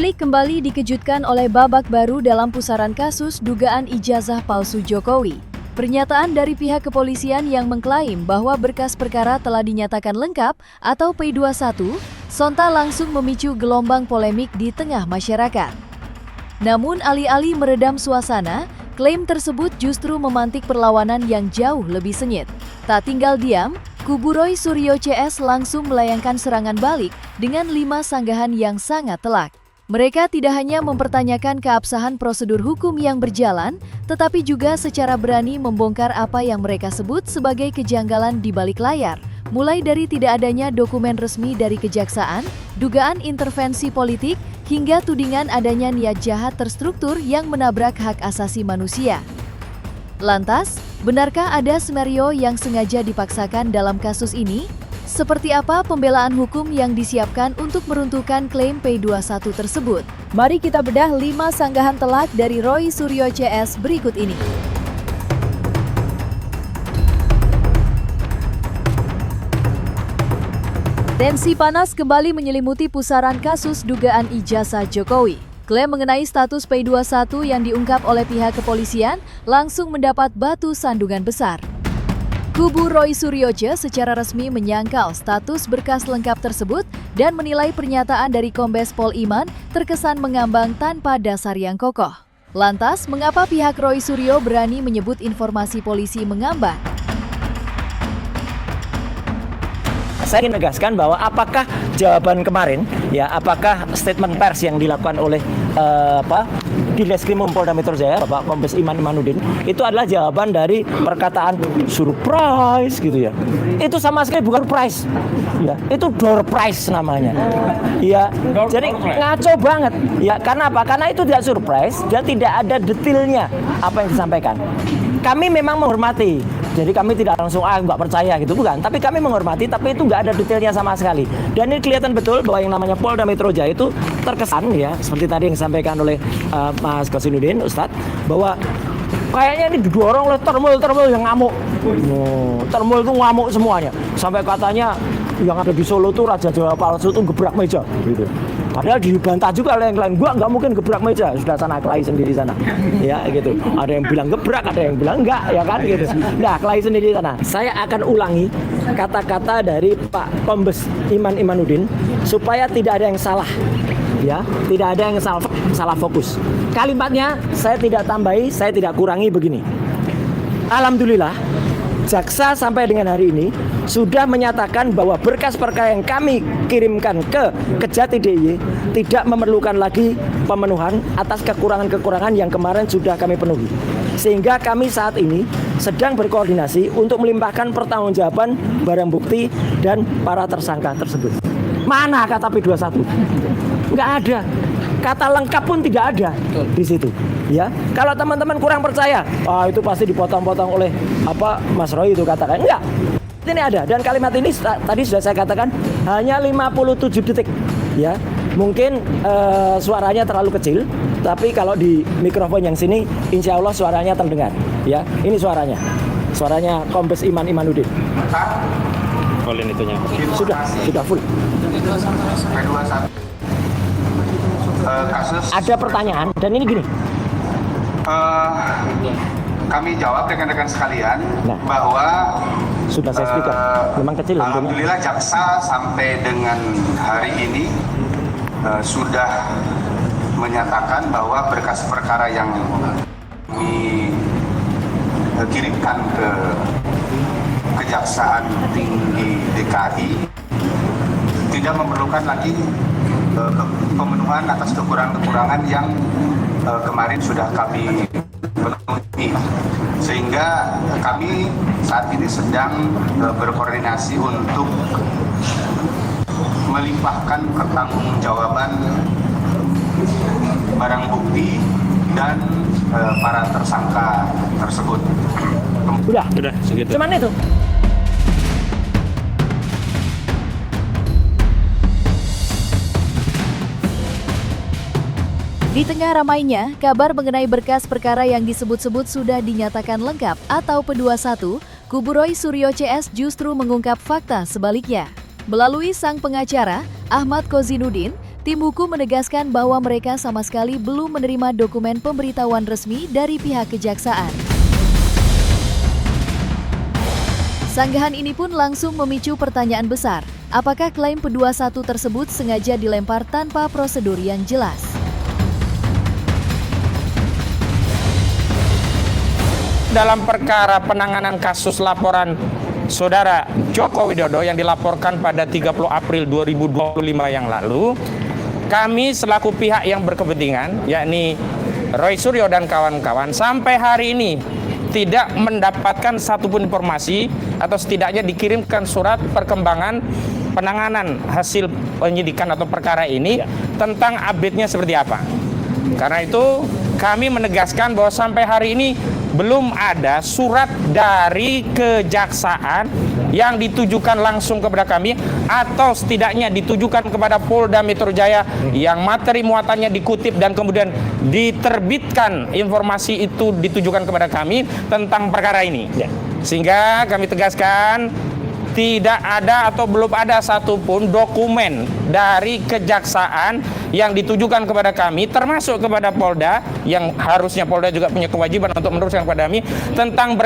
Publik kembali dikejutkan oleh babak baru dalam pusaran kasus dugaan ijazah palsu Jokowi. Pernyataan dari pihak kepolisian yang mengklaim bahwa berkas perkara telah dinyatakan lengkap atau P21, sontak langsung memicu gelombang polemik di tengah masyarakat. Namun alih-alih meredam suasana, klaim tersebut justru memantik perlawanan yang jauh lebih sengit. Tak tinggal diam, kubu Roy Suryo CS langsung melayangkan serangan balik dengan 5 sanggahan yang sangat telak. Mereka tidak hanya mempertanyakan keabsahan prosedur hukum yang berjalan, tetapi juga secara berani membongkar apa yang mereka sebut sebagai kejanggalan di balik layar, mulai dari tidak adanya dokumen resmi dari kejaksaan, dugaan intervensi politik, hingga tudingan adanya niat jahat terstruktur yang menabrak hak asasi manusia. Lantas, benarkah ada skenario yang sengaja dipaksakan dalam kasus ini? Seperti apa pembelaan hukum yang disiapkan untuk meruntuhkan klaim P21 tersebut? Mari kita bedah 5 sanggahan telak dari Roy Suryo CS berikut ini. Tensi panas kembali menyelimuti pusaran kasus dugaan ijazah Jokowi. Klaim mengenai status P21 yang diungkap oleh pihak kepolisian langsung mendapat batu sandungan besar. Kubu Roy Suryo secara resmi menyangkal status berkas lengkap tersebut dan menilai pernyataan dari Kombes Pol Iman terkesan mengambang tanpa dasar yang kokoh. Lantas, mengapa pihak Roy Suryo berani menyebut informasi polisi mengambang? Saya ingin menegaskan bahwa apakah jawaban kemarin, apakah statement pers yang dilakukan oleh di Reskrimum Polda Metro Jaya, Bapak Kombes Iman Imanuddin, itu adalah jawaban dari perkataan surprise gitu ya. Itu sama sekali bukan surprise, ya. Itu door prize namanya, ya. Jadi ngaco banget, ya. Karena apa? Karena itu tidak surprise dan tidak ada detailnya apa yang disampaikan. Kami memang menghormati, jadi kami tidak langsung nggak percaya gitu, bukan. Tapi kami menghormati, tapi itu nggak ada detailnya sama sekali. Dan ini kelihatan betul bahwa yang namanya Polda Metro Jaya itu terkesan, ya, seperti tadi yang disampaikan oleh Mas Kosinuddin, Ustadz, bahwa kayaknya ini didorong oleh termul yang ngamuk. Termul itu ngamuk semuanya. Sampai katanya yang ada di Solo tuh Raja Jawa palsu tuh gebrak meja, gitu. Padahal dibantah juga oleh yang lain, gua nggak mungkin gebrak meja, sudah sana kelahi sendiri sana, ya gitu. Ada yang bilang gebrak, ada yang bilang enggak, ya kan gitu. Nah, kelahi sendiri sana. Saya akan ulangi kata-kata dari Pak Kombes Iman Imanuddin supaya tidak ada yang salah, ya, tidak ada yang salah fokus. Kalimatnya saya tidak tambahi, saya tidak kurangi begini. Alhamdulillah, jaksa sampai dengan hari ini sudah menyatakan bahwa berkas perkara yang kami kirimkan ke Kejati DIY tidak memerlukan lagi pemenuhan atas kekurangan-kekurangan yang kemarin sudah kami penuhi. Sehingga kami saat ini sedang berkoordinasi untuk melimpahkan pertanggungjawaban barang bukti dan para tersangka tersebut. Mana kata P21? Nggak ada. Kata lengkap pun tidak ada di situ, ya. Kalau teman-teman kurang percaya, itu pasti dipotong-potong oleh Mas Roy itu katakan. Enggak. Ini ada, dan kalimat ini tadi sudah saya katakan hanya 57 detik, ya. Mungkin suaranya terlalu kecil, tapi kalau di mikrofon yang sini insya Allah suaranya terdengar, ya. Ini suaranya Kombes Iman Imanuddin. Fullin itunya. Sudah full. Kasus ada pertanyaan dan ini gini. Kami jawab rekan-rekan sekalian bahwa sudah saya speaker, memang kecil. Alhamdulillah jaksa sampai dengan hari ini sudah menyatakan bahwa berkas perkara yang kami kirimkan ke Kejaksaan Tinggi DKI tidak memerlukan lagi pemenuhan atas kekurangan-kekurangan yang kemarin sudah kami penuhi, sehingga kami saat ini sedang berkoordinasi untuk melimpahkan pertanggungjawaban barang bukti dan para tersangka tersebut. Udah segitu. Cuman itu. Di tengah ramainya, kabar mengenai berkas perkara yang disebut-sebut sudah dinyatakan lengkap atau P21, kubu Roy Suryo CS justru mengungkap fakta sebaliknya. Melalui sang pengacara, Ahmad Kosinuddin, Tim hukum menegaskan bahwa mereka sama sekali belum menerima dokumen pemberitahuan resmi dari pihak kejaksaan. Sanggahan ini pun langsung memicu pertanyaan besar. Apakah klaim P21 tersebut sengaja dilempar tanpa prosedur yang jelas? Dalam perkara penanganan kasus laporan Saudara Joko Widodo yang dilaporkan pada 30 April 2025 yang lalu, kami selaku pihak yang berkepentingan, yakni Roy Suryo dan kawan-kawan, sampai hari ini tidak mendapatkan satupun informasi atau setidaknya dikirimkan surat perkembangan penanganan hasil penyidikan atau perkara ini tentang update-nya seperti apa. Karena itu kami menegaskan bahwa sampai hari ini belum ada surat dari kejaksaan yang ditujukan langsung kepada kami atau setidaknya ditujukan kepada Polda Metro Jaya yang materi muatannya dikutip dan kemudian diterbitkan informasi itu ditujukan kepada kami tentang perkara ini. Sehingga kami tegaskan tidak ada atau belum ada satupun dokumen dari kejaksaan yang ditujukan kepada kami, termasuk kepada Polda, yang harusnya Polda juga punya kewajiban untuk meneruskan kepada kami tentang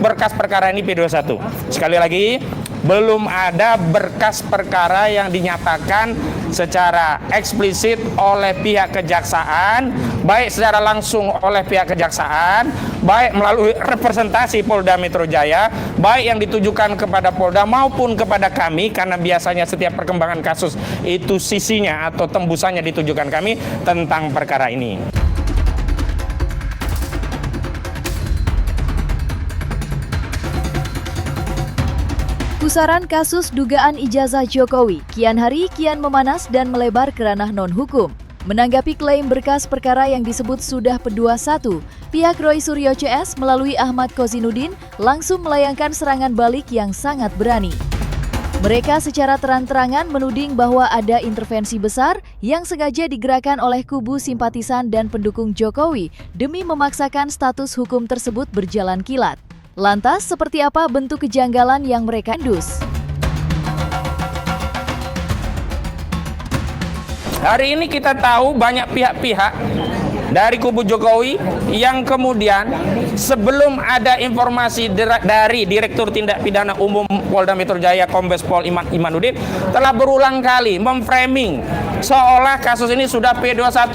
berkas perkara ini P21. Sekali lagi, belum ada berkas perkara yang dinyatakan secara eksplisit oleh pihak kejaksaan, baik secara langsung oleh pihak kejaksaan, baik melalui representasi Polda Metro Jaya, baik yang ditujukan kepada Polda maupun kepada kami, karena biasanya setiap perkembangan kasus itu sisinya atau tembusannya ditujukan kami tentang perkara ini. Pusaran kasus dugaan ijazah Jokowi kian hari kian memanas dan melebar ke ranah non-hukum. Menanggapi klaim berkas perkara yang disebut sudah P21, pihak Roy Suryo CS melalui Ahmad Kozinudin langsung melayangkan serangan balik yang sangat berani. Mereka secara terang-terangan menuding bahwa ada intervensi besar yang sengaja digerakkan oleh kubu simpatisan dan pendukung Jokowi demi memaksakan status hukum tersebut berjalan kilat. Lantas, seperti apa bentuk kejanggalan yang mereka endus? Hari ini kita tahu banyak pihak-pihak dari kubu Jokowi yang kemudian sebelum ada informasi dari Direktur Tindak Pidana Umum Polda Metro Jaya Kombes Pol Imanuddin telah berulang kali memframing seolah kasus ini sudah P21,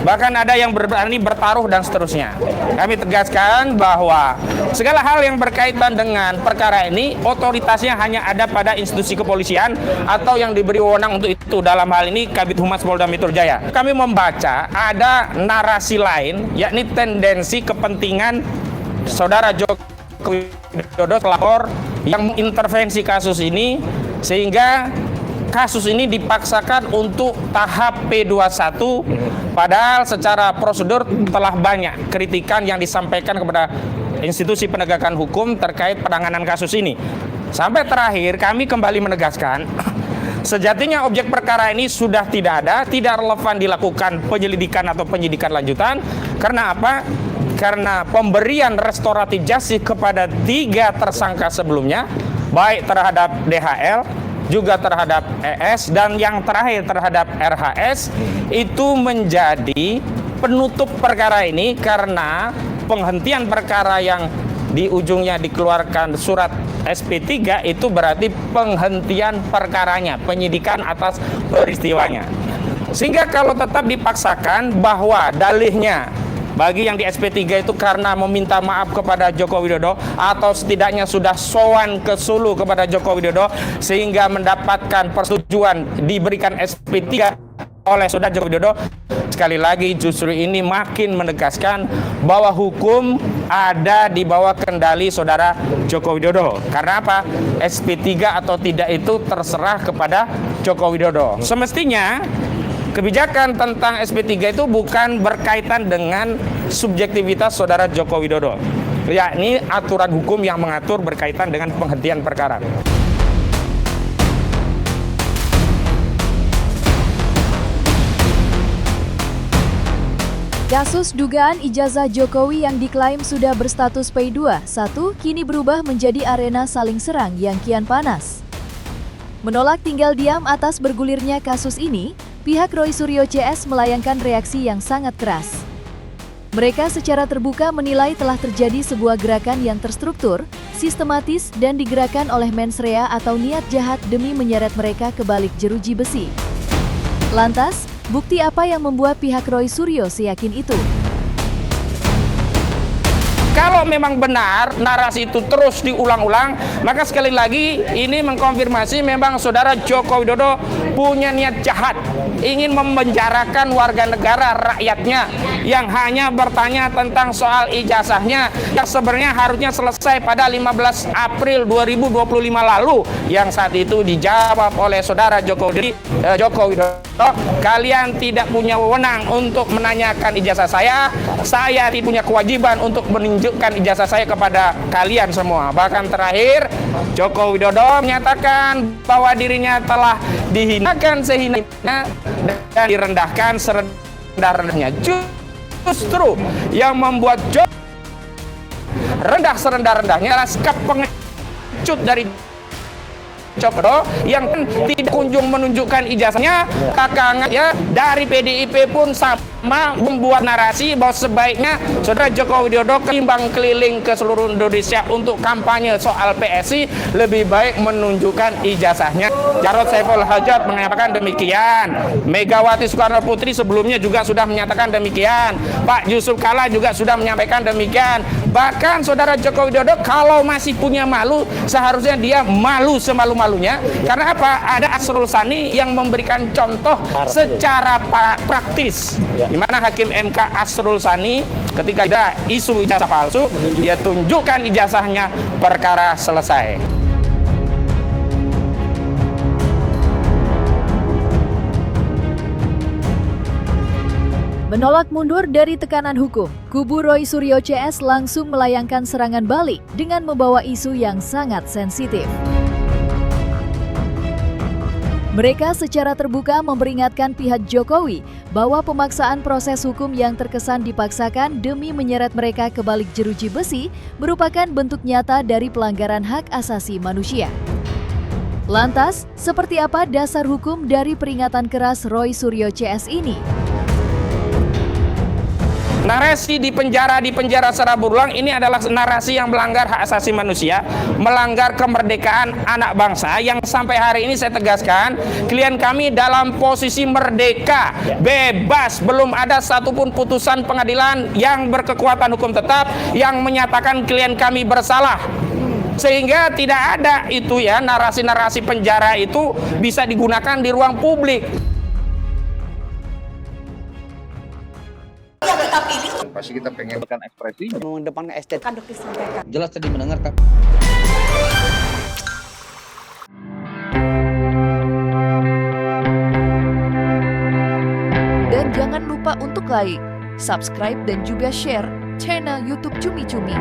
bahkan ada yang berani bertaruh dan seterusnya. Kami tegaskan bahwa segala hal yang berkaitan dengan perkara ini otoritasnya hanya ada pada institusi kepolisian atau yang diberi wewenang untuk itu, dalam hal ini Kabid Humas Polda Metro Jaya. Kami membaca ada narasi lain, yakni tendensi kepentingan Saudara Joko Widodo pelapor yang mengintervensi kasus ini sehingga kasus ini dipaksakan untuk tahap P21, padahal secara prosedur telah banyak kritikan yang disampaikan kepada institusi penegakan hukum terkait penanganan kasus ini. Sampai terakhir kami kembali menegaskan sejatinya objek perkara ini sudah tidak ada, tidak relevan dilakukan penyelidikan atau penyidikan lanjutan. Karena apa? Karena pemberian restoratif justice kepada 3 tersangka sebelumnya, baik terhadap DHL, juga terhadap ES, dan yang terakhir terhadap RHS, itu menjadi penutup perkara ini karena penghentian perkara yang di ujungnya dikeluarkan surat SP3 itu berarti penghentian perkaranya, penyidikan atas peristiwanya. Sehingga kalau tetap dipaksakan bahwa dalihnya bagi yang di SP3 itu karena meminta maaf kepada Joko Widodo atau setidaknya sudah sowan ke Solo kepada Joko Widodo sehingga mendapatkan persetujuan diberikan SP3 oleh Saudara Joko Widodo, sekali lagi justru ini makin menegaskan bahwa hukum ada di bawah kendali Saudara Joko Widodo. Karena apa? SP3 atau tidak itu terserah kepada Joko Widodo. Semestinya kebijakan tentang SP3 itu bukan berkaitan dengan subjektivitas Saudara Joko Widodo, yakni aturan hukum yang mengatur berkaitan dengan penghentian perkara. Kasus dugaan ijazah Jokowi yang diklaim sudah berstatus P21 kini berubah menjadi arena saling serang yang kian panas. Menolak tinggal diam atas bergulirnya kasus ini, pihak Roy Suryo CS melayangkan reaksi yang sangat keras. Mereka secara terbuka menilai telah terjadi sebuah gerakan yang terstruktur, sistematis, dan digerakkan oleh mens rea atau niat jahat demi menyeret mereka ke balik jeruji besi. Lantas, bukti apa yang membuat pihak Roy Suryo seyakin itu? Kalau memang benar narasi itu terus diulang-ulang, maka sekali lagi ini mengkonfirmasi memang saudara Joko Widodo punya niat jahat, ingin memenjarakan warga negara rakyatnya yang hanya bertanya tentang soal ijazahnya yang sebenarnya harusnya selesai pada 15 April 2025 lalu, yang saat itu dijawab oleh saudara Joko Widodo, kalian tidak punya wewenang untuk menanyakan ijazah saya tidak punya kewajiban untuk menunjukkan ijazah saya kepada kalian semua. Bahkan terakhir Joko Widodo menyatakan bahwa dirinya telah dihinakan sehina dan direndahkan serendah-rendahnya. Justru yang membuat rendah serendah-rendahnya adalah sikap pengecut dari Joko Widodo yang tidak kunjung menunjukkan ijazahnya. Belakangan ya dari PDIP pun sama membuat narasi bahwa sebaiknya saudara Joko Widodo ketimbang keliling ke seluruh Indonesia untuk kampanye soal PSI, lebih baik menunjukkan ijazahnya. Jarod Saiful Hajat mengatakan demikian, Megawati Soekarno Putri sebelumnya juga sudah menyatakan demikian, Pak Yusuf Kalla juga sudah menyampaikan demikian. Bahkan saudara Joko Widodo kalau masih punya malu, seharusnya dia malu semalu-malunya. Karena apa? Ada Asrul Sani yang memberikan contoh secara praktis, di mana Hakim MK Asrul Sani ketika ada isu ijazah palsu, dia tunjukkan ijazahnya, perkara selesai. Menolak mundur dari tekanan hukum, kubu Roy Suryo CS langsung melayangkan serangan balik dengan membawa isu yang sangat sensitif. Mereka secara terbuka memperingatkan pihak Jokowi bahwa pemaksaan proses hukum yang terkesan dipaksakan demi menyeret mereka ke balik jeruji besi merupakan bentuk nyata dari pelanggaran hak asasi manusia. Lantas, seperti apa dasar hukum dari peringatan keras Roy Suryo CS ini? Narasi di penjara secara berulang ini adalah narasi yang melanggar hak asasi manusia, melanggar kemerdekaan anak bangsa yang sampai hari ini saya tegaskan, klien kami dalam posisi merdeka, bebas, belum ada satupun putusan pengadilan yang berkekuatan hukum tetap yang menyatakan klien kami bersalah. Sehingga tidak ada itu ya, narasi-narasi penjara itu bisa digunakan di ruang publik. Pasti kita pengen ekspresi mengedepankan estetika. jelas tadi mendengarkan. Dan jangan lupa untuk like, subscribe, dan juga share channel YouTube Cumi Cumi.